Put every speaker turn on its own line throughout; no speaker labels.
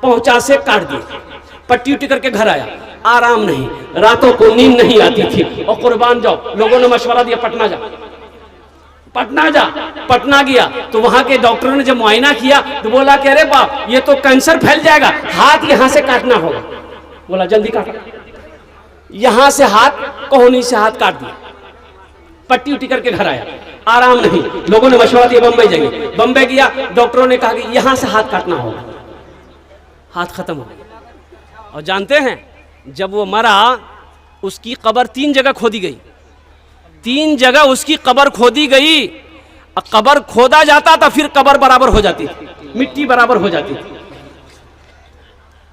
पहुंचा से काट दिए, पट्टी उट्टी करके घर आया, आराम नहीं, रातों को नींद नहीं आती थी। और कुर्बान जाओ, लोगों ने मशवरा दिया पटना जा, पटना जा। पटना गया तो वहां के डॉक्टरों ने जब मुआयना किया तो बोला कि अरे बाप ये तो कैंसर फैल जाएगा, हाथ यहां से काटना होगा। बोला जल्दी काटो, यहां से हाथ, कोहनी से हाथ काट दिया, पट्टी उट्टी करके घर आया, आराम नहीं। लोगों ने मशवरा दिया बंबई जाइए, बंबई गया, डॉक्टरों ने कहा कि यहां से हाथ काटना होगा, हाथ खत्म हो गया। और जानते हैं जब वो मरा उसकी कब्र 3 जगह खोदी गई, 3 जगह उसकी कब्र खोदी गई। कब्र खोदा जाता था फिर कब्र बराबर हो जाती थी, मिट्टी बराबर हो जाती थी।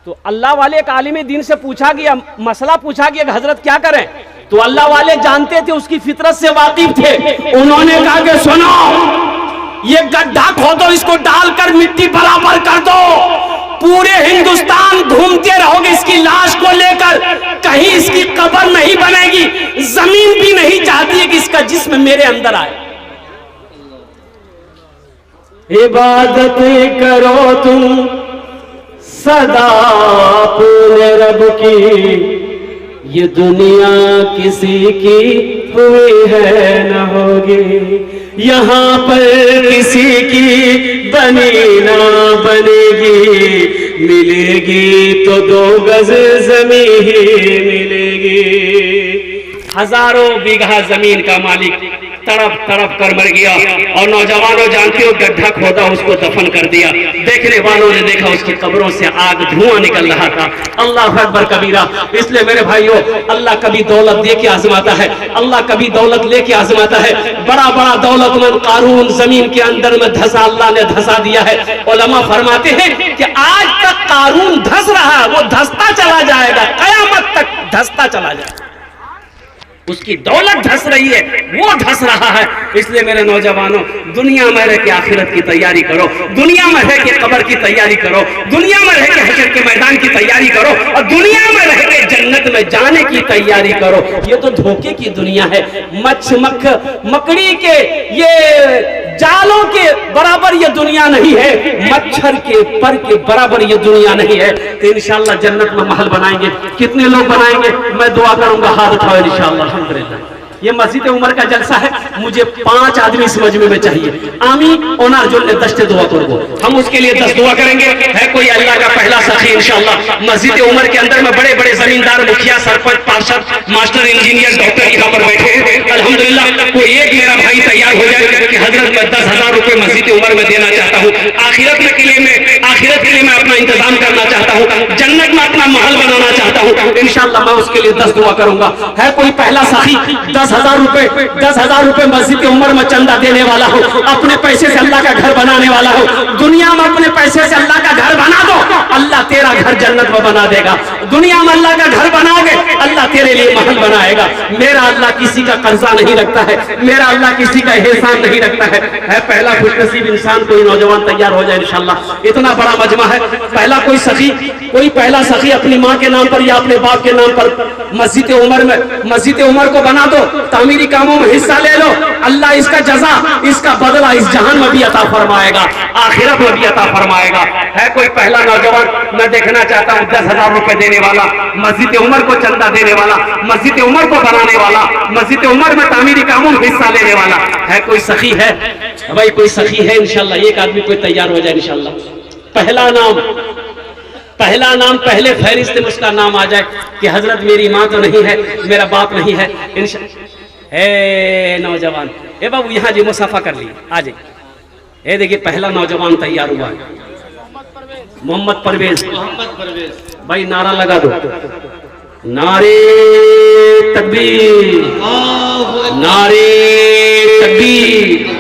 तो अल्लाह वाले एक आलिम दीन से पूछा गया, मसला पूछा गया कि हजरत क्या करें? तो अल्लाह वाले जानते थे, उसकी फितरत से वाकिफ थे। उन्होंने कहा कि सुनो, ये गड्ढा खोदो, इसको डालकर मिट्टी बराबर कर दो, पूरे हिंदुस्तान घूमते रहोगे इसकी लाश को लेकर, कहीं इसकी कब्र नहीं बनेगी। जमीन भी नहीं चाहती है कि इसका जिस्म मेरे अंदर आए। इबादत करो तुम सदा अपने रब की, ये दुनिया किसी की हुई है न होगी, यहाँ पर किसी की बनी ना बनेगी, मिलेगी तो 2 गज जमीन ही मिलेगी। हजारों बीघा जमीन का मालिक तड़प तड़प कर मर गया, और नौजवानों जानते हो गड्ढा खोदा, उसको दफन कर दिया। देखने वालों ने देखा उसकी कब्रों से आग धुआं निकल रहा था। अल्लाह अकबर कबीरा। इसलिए मेरे भाइयों, अल्लाह कभी दौलत दे के आजमाता है, अल्लाह कभी दौलत लेके आजमाता है। बड़ा बड़ा दौलतमंद कारून जमीन के अंदर में धंसा, अल्लाह ने धंसा दिया है। उलमा फरमाते हैं कि आज तक कारून धंस रहा है, वो धंसता चला जाएगा, कयामत तक धंसता चला जाएगा। उसकी दौलत धंस रही है, वो धंस रहा है। इसलिए मेरे नौजवानों, दुनिया में रह के आखिरत की तैयारी करो, दुनिया में रह के कब्र की तैयारी करो, दुनिया में रह के हशर के मैदान की तैयारी करो, और दुनिया में रह के जन्नत में जाने की तैयारी करो। ये तो धोखे की दुनिया है, मकड़ी के ये जालों के बराबर ये दुनिया नहीं है, मच्छर के पर के बराबर ये दुनिया नहीं है। तो इंशाअल्लाह जन्नत में महल बनाएंगे। कितने लोग बनाएंगे? मैं दुआ करूंगा, हाथ उठाओ इंशाअल्लाह। अल्हम्दुलिल्लाह। ये मस्जिद उमर का जलसा है, मुझे 5 आदमी इस मजमे में चाहिए। आमी ओनार जो ने 10 दुआ करो, हम उसके लिए 10 दुआ करेंगे। है कोई अल्लाह का पहला सखी इंशाअल्लाह मस्जिद उमर के अंदर में बड़े बड़े जमींदार, मुखिया, सरपंच, पार्षद, मास्टर, इंजीनियर, डॉक्टर यहाँ पर बैठे हैं। अल्हम्दुलिल्लाह कोई एक मेरा भाई तैयार हो जाए कि हजरत मैं 10,000 रुपए मस्जिद उमर में देना चाहता हूँ, आखिरत के लिए मैं अपना इंतजाम करना चाहता हूँ, जन्नत में अपना महल बनाना चाहता हूँ। इंशाअल्लाह मैं उसके लिए 10 दुआ करूंगा। है कोई पहला सखी? 10,000 रुपए मस्जिद उमर में चंदा देने वाला हो, अपने पैसे से अल्लाह का घर बनाने वाला हो। दुनिया में अपने पैसे से अल्लाह का घर बना दो, अल्लाह तेरा घर जन्नत में बना देगा। दुनिया में अल्लाह का घर बनाओगे, अल्लाह तेरे लिए महल बनाएगा। मेरा अल्लाह किसी का कर्जा नहीं रखता है, मेरा अल्लाह किसी का एहसान नहीं रखता है। पहला खुशनसीब इंसान कोई नौजवान तैयार हो जाए इंशाअल्लाह। इतना बड़ा मजमा है, पहला कोई सखी, कोई पहला सखी अपनी माँ के नाम पर या अपने बाप के नाम पर मस्जिद उमर को बना दो, तामीरी कामों में हिस्सा ले लो। अल्लाह इसका जजा, इसका बदला इस जहान में भी अता फरमाएगा, आखिरत में भी अता फरमाएगा। है कोई पहला नौजवान? मैं देखना चाहता हूँ 10,000 रुपए देने वाला, मस्जिद उमर को चंदा देने वाला, मस्जिद उमर को बनाने वाला, मस्जिद उमर में तामीरी कामों में हिस्सा लेने वाला। है कोई सखी? है भाई कोई सखी है? इंशाल्लाह एक आदमी कोई तैयार हो जाए इंशाल्लाह। पहला नाम पहले फहरिस्त में उसका नाम आ जाए कि हजरत मेरी माँ तो नहीं है, मेरा बाप नहीं है। नौजवान, ए बाबू यहाँ जी मुसाफा कर लिए, आ जाइए। देखिए पहला नौजवान तैयार हुआ है, मोहम्मद परवेज। भाई नारा लगा दो, नारे तकबीर, नारे तकबीर।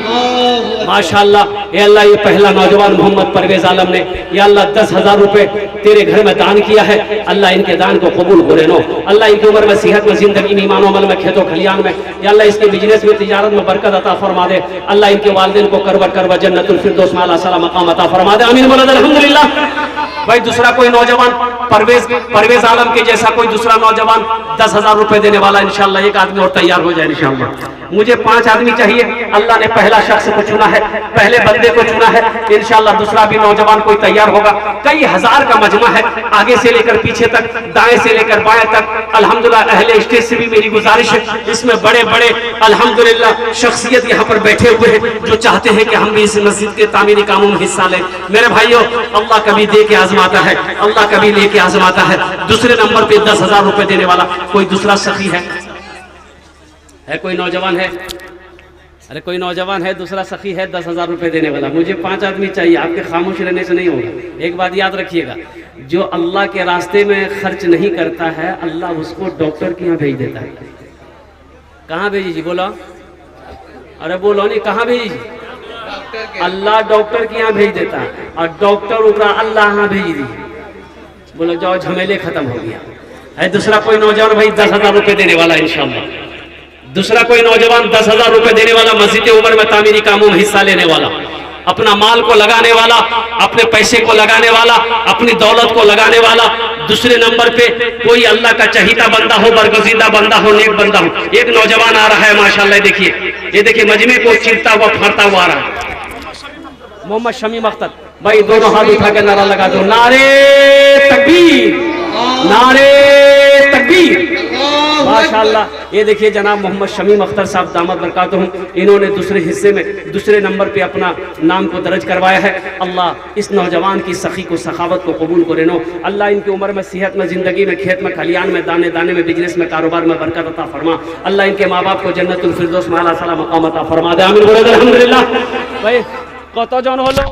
माशाअल्लाह, ये अल्लाह, ये पहला नौजवान मोहम्मद परवेज आलम ने, या अल्लाह 10,000 रुपए तेरे घर में दान किया है। अल्लाह इनके दान को कबूल हो लेनो। अल्लाह इनकी उम्र में, सेहत में, जिंदगी में, ईमान अमल में, खेतों खलियान में, या अल्लाह इसके बिजनेस में, तिजारत में बरकत अता फरमा दे। अल्लाह इनके वालिदैन को करवा जन्नतुल फिरदौस में आला मकाम अता फरमा दे। आमीन बोलो अल्हम्दुलिल्लाह। भाई दूसरा कोई नौजवान परवेज आलम के जैसा कोई दूसरा नौजवान 10,000 रुपए देने वाला इंशाअल्लाह एक आदमी और तैयार हो जाए इंशाअल्लाह। मुझे 5 आदमी चाहिए। अल्लाह ने पहला शख्स को चुना है, पहले बंदे पहले को चुना है, इंशाल्लाह दूसरा भी नौजवान कोई तैयार होगा। कई हजार का मजमा है, आगे से लेकर पीछे तक, दाएं से लेकर बाएं तक। अल्हम्दुलिल्लाह अहले स्टेज से भी मेरी गुजारिश है, इसमें बड़े बड़े अल्हम्दुलिल्लाह शख्सियत यहाँ पर बैठे हुए हैं जो चाहते हैं कि हम भी इस मस्जिद के तामीरी कामों में हिस्सा लें। मेरे भाइयों, अल्लाह कभी दे के आजमाता है, अल्लाह कभी लेके आजमाता है। दूसरे नंबर पे 10,000 रुपए देने वाला कोई दूसरा सखी है? कोई नौजवान है? अरे कोई नौजवान है, दूसरा सखी है 10,000 रुपए देने वाला? मुझे 5 आदमी चाहिए, आपके खामोश रहने से नहीं होगा। एक बात याद रखिएगा, जो अल्लाह के रास्ते में खर्च नहीं करता है, अल्लाह उसको डॉक्टर के यहाँ भेज देता है। कहाँ भेजी जी? बोलो, अरे बोलो नहीं, कहाँ भेजी जी? अल्लाह डॉक्टर के यहाँ भेज देता है, और डॉक्टर उकरा अल्लाह यहाँ भेज दी। बोलो जाओ, झमेले खत्म हो गया है। दूसरा कोई नौजवान भाई 10,000 रुपए देने वाला इंशाल्लाह। दूसरा कोई नौजवान 10,000 रुपए देने वाला, मस्जिद उमर में तामीरी कामों में हिस्सा लेने वाला, अपना माल को लगाने वाला, अपने पैसे को लगाने वाला, अपनी दौलत को लगाने वाला। दूसरे नंबर पे कोई अल्लाह का चहीता बंदा हो, बरगजीदा बंदा हो, नेक बंदा हो। एक नौजवान आ रहा है माशाल्लाह, देखिए, ये देखिए मजमे को चिरता हुआ फाड़ता हुआ आ रहा है। मोहम्मद शमीम अख्तर भाई, दोनों हाथ उठा के नारा लगा दो, नारे तकबीर, नारे तकबीर। माशाल्लाह ये देखिए जनाब मोहम्मद शमीम अख्तर साहब दामद बरकातुहुम, इन्होंने दूसरे हिस्से में दूसरे नंबर पे अपना नाम को दर्ज करवाया है। अल्लाह इस नौजवान की सखी को, सखावत को कबूल करे नो। अल्लाह इनकी उम्र में, सेहत में, जिंदगी में, खेत में, खलियान में, दाने दाने में, बिजनेस में, कारोबार में बरकत अता फरमा। अल्लाह इनके माँ बाप को जन्नतुल फिरदौस में आला साला मकाम अता फरमा दे। आमीन बोले अल्हम्दुलिल्लाह। भाई कत जन हलो,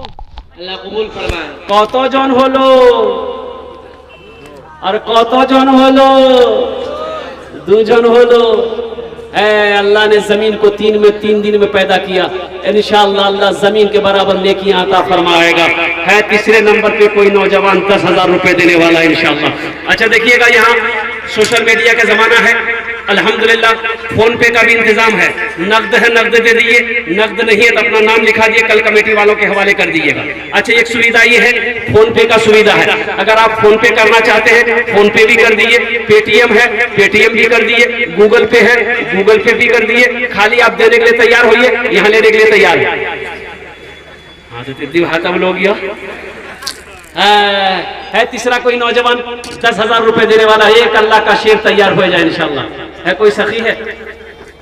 अल्लाह कबूल फरमाए। कत जन हलो, और कत जन हलो? 2 जन हलो। अल्लाह ने जमीन को 3 दिन में पैदा किया, इंशाअल्लाह अल्लाह जमीन के बराबर नेकियां अता फरमाएगा। है तीसरे नंबर पे कोई नौजवान 10,000 रुपए देने वाला इंशाअल्लाह। अच्छा देखिएगा, यहाँ सोशल मीडिया का जमाना है, अल्हम्दुलिल्लाह फोन पे का भी इंतजाम है। नकद है, नकद दे दिए, नकद नहीं है तो अपना नाम लिखा दिए, कल कमेटी वालों के हवाले कर दीजिएगा। अच्छा एक सुविधा ये है, फोन पे का सुविधा है, अगर आप फोन पे करना चाहते हैं फोन पे भी कर दिए, पेटीएम है पेटीएम भी कर दिए, गूगल पे है गूगल पे भी कर दिए। खाली आप देने के लिए तैयार होइए, यहाँ लेने के लिए तैयार है। हाँ तो तिद्दी हाथ लोग है। तीसरा कोई नौजवान 10,000 रुपए देने वाला, एक अल्लाह का शेर तैयार हो जाए इंशाअल्लाह। है कोई सखी है?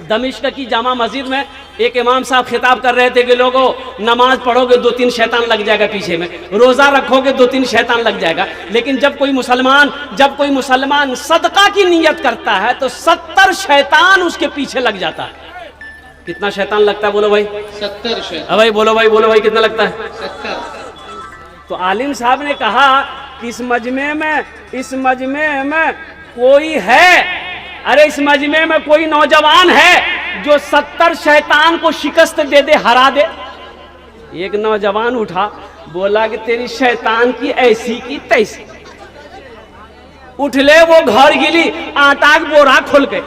दमिश्क की जामा मस्जिद में एक इमाम साहब खिताब कर रहे थे कि लोगों नमाज पढ़ोगे 2-3 शैतान लग जाएगा पीछे में, रोजा रखोगे 2-3 शैतान लग जाएगा। लेकिन जब कोई मुसलमान सदका की नियत करता है तो 70 शैतान उसके पीछे लग जाता है। कितना शैतान लगता है बोलो भाई? 70 शैतान। भाई बोलो भाई कितना लगता है? 70। तो आलिम साहब ने कहा कि इस मजमे में कोई है, अरे इस मजमे में कोई नौजवान है जो 70 शैतान को शिकस्त दे दे, हरा दे। एक नौजवान उठा, बोला कि तेरी शैतान की ऐसी की तैसी। उठले वो घर गिली, आटा का बोरा खोल के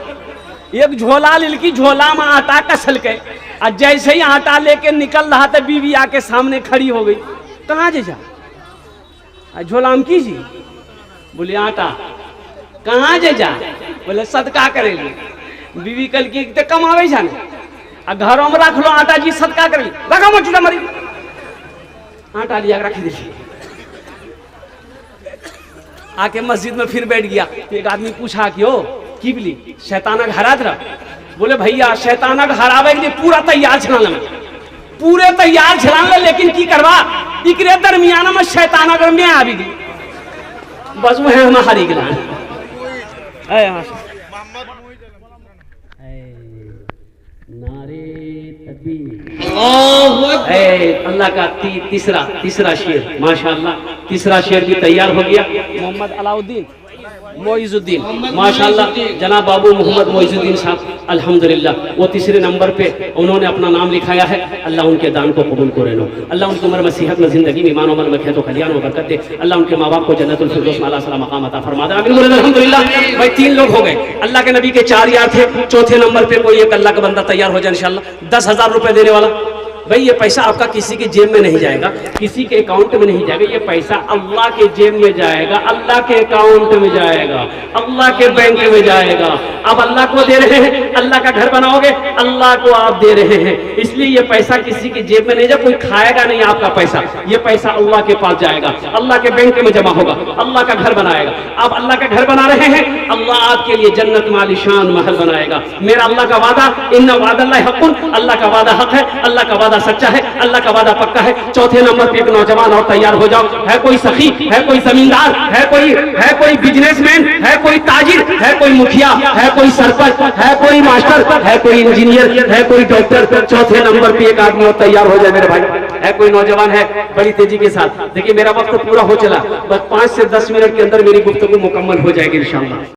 एक झोला लिलकी, झोला में आटा कसल के, और जैसे ही आटा लेके निकल रहा था बीवी आके सामने खड़ी हो गई। कहाँ जा? झोला में की जी? बोले आटा। कहाँ जा? बोले सदका करेली। बीवी कल की कमावे जाने, आ घरों में रख लो आटा जी, सदका करेली। रखा मचुटा मरी, आटा लिया रख दीजिए। आके मस्जिद में फिर बैठ गया। तो एक आदमी पूछा कि ओ की बोली शैताना हरा दरा? बोले भैया शैताना हरावे के लिए पूरा तैयार छलाना में, पूरे तैयार छलाना, लेकिन की करवा इकरे दरमियाना में शैताना अगर मैं आ भी गई, बस वो है हम हारी गिला। नारे तकबीर, अल्लाह का तीसरा शेर माशाअल्लाह, तीसरा शेर भी तैयार हो गया। मोहम्मद अलाउद्दीन मोइजुद्दीन माशाअल्लाह, जनाब बाबू मोहम्मद मोइजुद्दीन साहब अल्हम्दुलिल्लाह वो तीसरे नंबर पे उन्होंने अपना नाम लिखाया है। अल्लाह उनके दान को कबूल करे लो, अल्लाह उनकी उम्र में, सेहत में, जिंदगी में, ईमान उमर में, खेतों खलियान में बरकत दे। अल्लाह उनके माँ बाप को जन्नतुल फिरदौस में आला साला मकाम अता फरमा दे। आमीन बोले अल्हम्दुलिल्लाह। भाई 3 लोग हो गए, अल्लाह के नबी के 4 यार थे। चौथे नंबर पे कोई एक अल्लाह का बंदा तैयार हो जाए इंशाअल्लाह। 10,000 रुपए देने वाला भाई ये पैसा आपका किसी के जेब में नहीं जाएगा, किसी के अकाउंट में नहीं जाएगा, ये पैसा अल्लाह के जेब में जाएगा, अल्लाह के अकाउंट में जाएगा, अल्लाह के बैंक में जाएगा। आप अल्लाह को दे रहे हैं, अल्लाह का घर बनाओगे, अल्लाह को आप दे रहे हैं, इसलिए ये पैसा किसी की जेब में नहीं जाएगा, कोई खाएगा नहीं आपका पैसा, ये पैसा अल्लाह के पास जाएगा, अल्लाह के बैंक में जमा होगा, अल्लाह का घर बनाएगा। आप अल्लाह का घर बना रहे हैं, अल्लाह आपके लिए जन्नत में आलीशान महल बनाएगा। मेरा अल्लाह का वादा, इन्ना वादल्लाहि हक़्क़ुन, अल्लाह का वादा हक है, अल्लाह का वादा सच्चा है, अल्लाह का वादा पक्का है। चौथे नंबर पे एक नौजवान और तैयार हो जाओ, है कोई सखी, है कोई जमींदार, है कोई बिजनेसमैन, है कोई ताजिर, है कोई मुखिया, है कोई सरपंच, है कोई मास्टर, है कोई इंजीनियर, है कोई डॉक्टर, चौथे नंबर पे एक आदमी और तैयार हो जाए मेरे भाई। है कोई नौजवान है, बड़ी तेजी के साथ। देखिए मेरा वक्त पूरा हो चला, बस 5 से 10 मिनट के अंदर मेरी गुफ्तगू मुकम्मल हो जाएगी इंशाअल्लाह।